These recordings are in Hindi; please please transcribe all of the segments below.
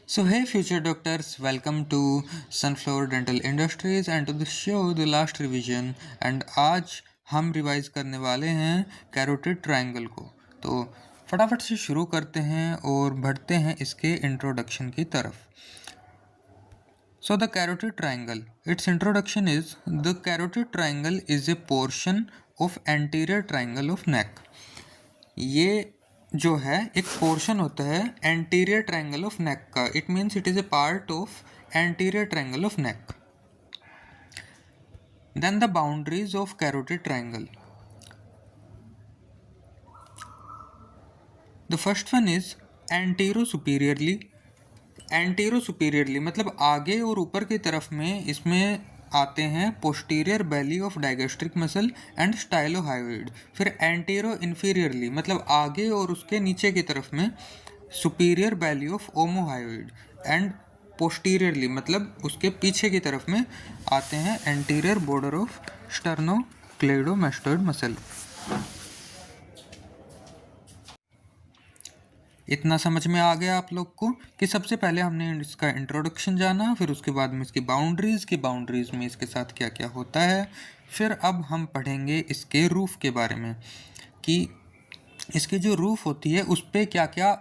So hey future doctors, welcome to Sunflower Dental Industries and to the show The Last Revision। And आज हम रिवाइज करने वाले हैं कैरोटिड ट्रायंगल को। तो फटाफट से शुरू करते हैं और बढ़ते हैं इसके इंट्रोडक्शन की तरफ। So the carotid triangle, its introduction is the carotid triangle is a portion of anterior triangle of neck। ये जो है एक पोर्शन होता है एंटीरियर ट्रायंगल ऑफ नेक का। It means it is a part of anterior triangle of neck. Then the boundaries of carotid triangle. The first one is antero superiorly. Antero superiorly मतलब आगे और ऊपर की तरफ में इसमें आते हैं posterior belly of digastric muscle and स्टाइलोहायोइड। फिर एंटीरो इन्फीरियरली मतलब आगे और उसके नीचे की तरफ में superior belly of ओमोहायोइड and posteriorly मतलब उसके पीछे की तरफ में आते हैं एंटीरियर बॉर्डर ऑफ स्टर्नोक्लेइडोमास्टोइड मसल। इतना समझ में आ गया आप लोग को कि सबसे पहले हमने इसका इंट्रोडक्शन जाना, फिर उसके बाद में इसकी बाउंड्रीज़ में इसके साथ क्या क्या होता है। फिर अब हम पढ़ेंगे इसके रूफ़ के बारे में कि इसकी जो रूफ़ होती है उस पर क्या क्या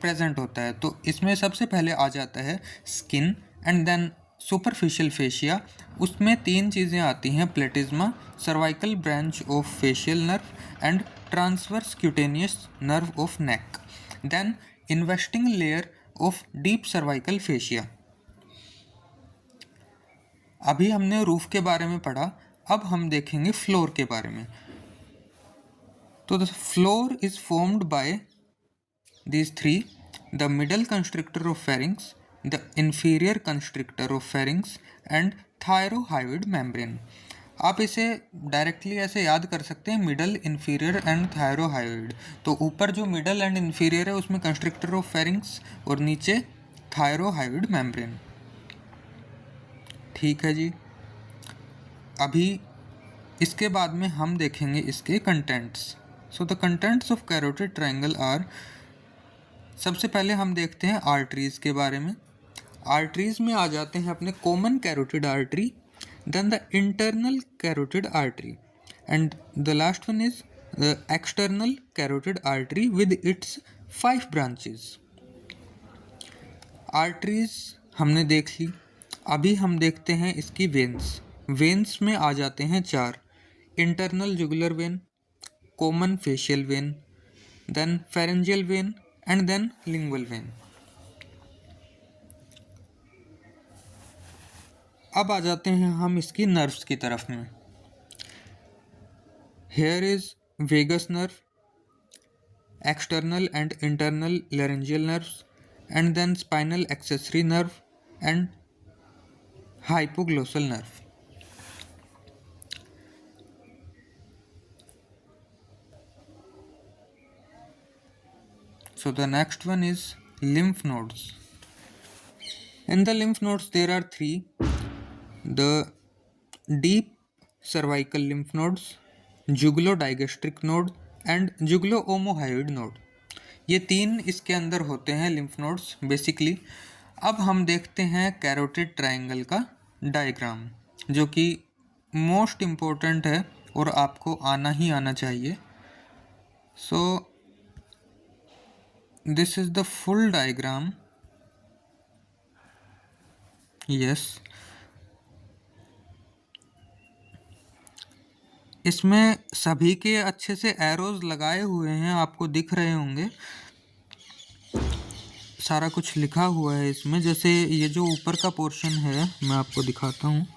प्रेजेंट होता है। तो इसमें सबसे पहले आ जाता है skin and then superficial fascia. उसमें तीन चीज़ें आती हैं, platysma, cervical branch of facial nerve and transverse cutaneous nerve of neck. Then investing layer of deep cervical fascia. अभी हमने रूफ के बारे में पढ़ा, अब हम देखेंगे फ्लोर के बारे में। तो the floor is formed by these three: the middle constrictor of pharynx, the inferior constrictor of pharynx and thyrohyoid membrane। आप इसे डायरेक्टली ऐसे याद कर सकते हैं, मिडल, इंफीरियर एंड थायरोहायोइड। तो ऊपर जो मिडल एंड इंफीरियर है उसमें कंस्ट्रिक्टर ऑफ फेरिंग्स और नीचे थायरोहायोइड मेम्ब्रेन। ठीक है जी। अभी इसके बाद में हम देखेंगे इसके contents. So the contents of carotid triangle are, सबसे पहले हम देखते हैं आर्टरीज़ के बारे में। आर्टरीज़ में आ जाते हैं अपने common carotid artery, then the internal carotid artery and the last one is the external carotid artery with its 5 branches. Arteries हमने देख ली। अभी हम देखते हैं इसकी वेन्स। वेन्स में आ जाते हैं 4: internal jugular vein, common facial vein, then pharyngeal vein and then lingual vein. अब आ जाते हैं हम इसकी नर्व्स की तरफ में। Here is vagus nerve, external and internal laryngeal nerves and then spinal accessory nerve and hypoglossal nerve. So the next one is lymph nodes. In the lymph nodes there are 3: the deep cervical lymph nodes, jugulo-digastric node and jugulo-omohyoid node। ये 3 इसके अंदर होते हैं lymph nodes बेसिकली। अब हम देखते हैं कैरोटिड ट्रायंगल का डायग्राम, जो कि मोस्ट इम्पोर्टेंट है और आपको आना ही आना चाहिए। सो this is the full diagram। yes, इसमें सभी के अच्छे से एरोज लगाए हुए हैं, आपको दिख रहे होंगे। सारा कुछ लिखा हुआ है इसमें। जैसे ये जो ऊपर का पोर्शन है मैं आपको दिखाता हूँ।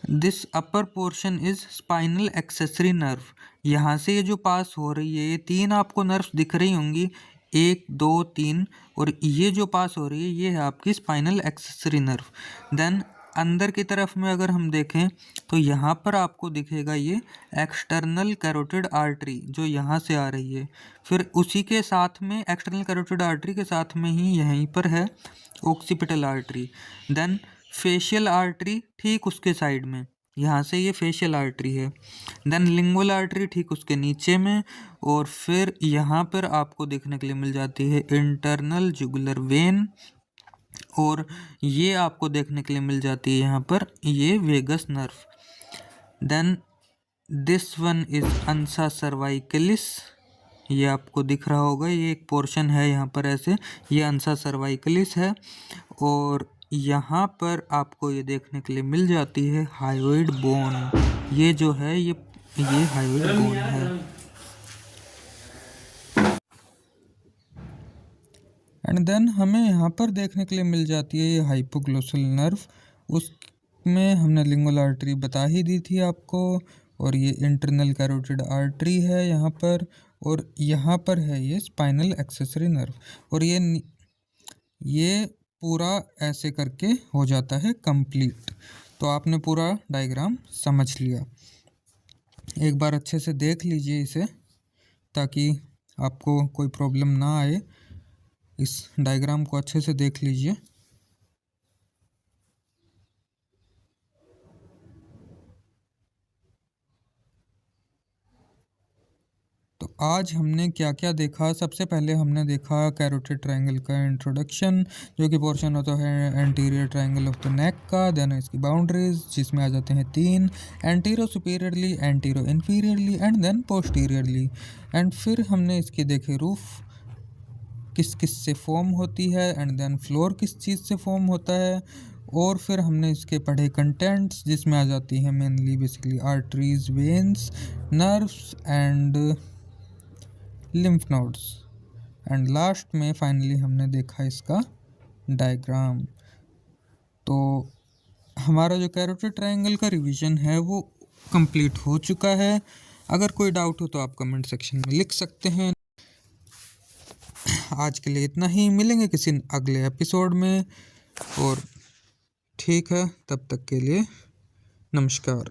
This upper portion is spinal accessory nerve. यहाँ से ये जो पास हो रही है, ये 3 आपको नर्व्स दिख रही होंगी, 1 2 3, और ये जो पास हो रही है ये है आपकी स्पाइनल एक्सेसरी नर्व। देन अंदर की तरफ में अगर हम देखें तो यहाँ पर आपको दिखेगा ये एक्सटर्नल कैरोटिड आर्टरी जो यहाँ से आ रही है। फिर उसी के साथ में एक्सटर्नल कैरोटिड आर्टरी के साथ में ही यहीं पर है occipital artery. Then facial artery ठीक उसके साइड में, यहाँ से ये फेशियल आर्टरी है। देन लिंगुअल आर्टरी ठीक उसके नीचे में, और फिर यहाँ पर आपको देखने के लिए मिल जाती है इंटरनल जुगुलर वेन, और ये आपको देखने के लिए मिल जाती है यहाँ पर ये vagus nerve. Then this one is ansa cervicalis, ये आपको दिख रहा होगा, ये एक पोर्शन है यहाँ पर ऐसे, ये अंसा सर्वाइकलिस है। और यहाँ पर आपको ये देखने के लिए मिल जाती है हायोइड बोन, ये जो है ये हायोइड बोन है। एंड देन हमें यहाँ पर देखने के लिए मिल जाती है ये हाइपोग्लोसल नर्व, उसमें हमने लिंगुअल आर्टरी बता ही दी थी आपको, और ये इंटरनल कैरोटिड आर्टरी है यहाँ पर, और यहाँ पर है ये स्पाइनल एक्सेसरी नर्व, और ये पूरा ऐसे करके हो जाता है कंप्लीट। तो आपने पूरा डायग्राम समझ लिया, एक बार अच्छे से देख लीजिए इसे ताकि आपको कोई प्रॉब्लम ना आए। इस डायग्राम को अच्छे से देख लीजिए। तो आज हमने क्या क्या देखा, सबसे पहले हमने देखा कैरोटिड ट्रायंगल का इंट्रोडक्शन, जो कि पोर्शन होता है anterior triangle of the neck का। देन इसकी बाउंड्रीज जिसमें आ जाते हैं 3, antero superiorly, antero inferiorly and then posteriorly. And फिर हमने इसकी देखे रूफ किस किस से फॉर्म होती है, एंड देन फ्लोर किस चीज़ से फॉर्म होता है। और फिर हमने इसके पढ़े कंटेंट्स जिसमें आ जाती है mainly basically arteries, veins, nerves and lymph nodes. And last में फाइनली हमने देखा इसका डायग्राम। तो हमारा जो कैरोटिड ट्रायंगल का रिवीजन है वो कंप्लीट हो चुका है। अगर कोई डाउट हो तो आप कमेंट सेक्शन में लिख सकते हैं। आज के लिए इतना ही, मिलेंगे किसी अगले एपिसोड में, और ठीक है तब तक के लिए नमस्कार।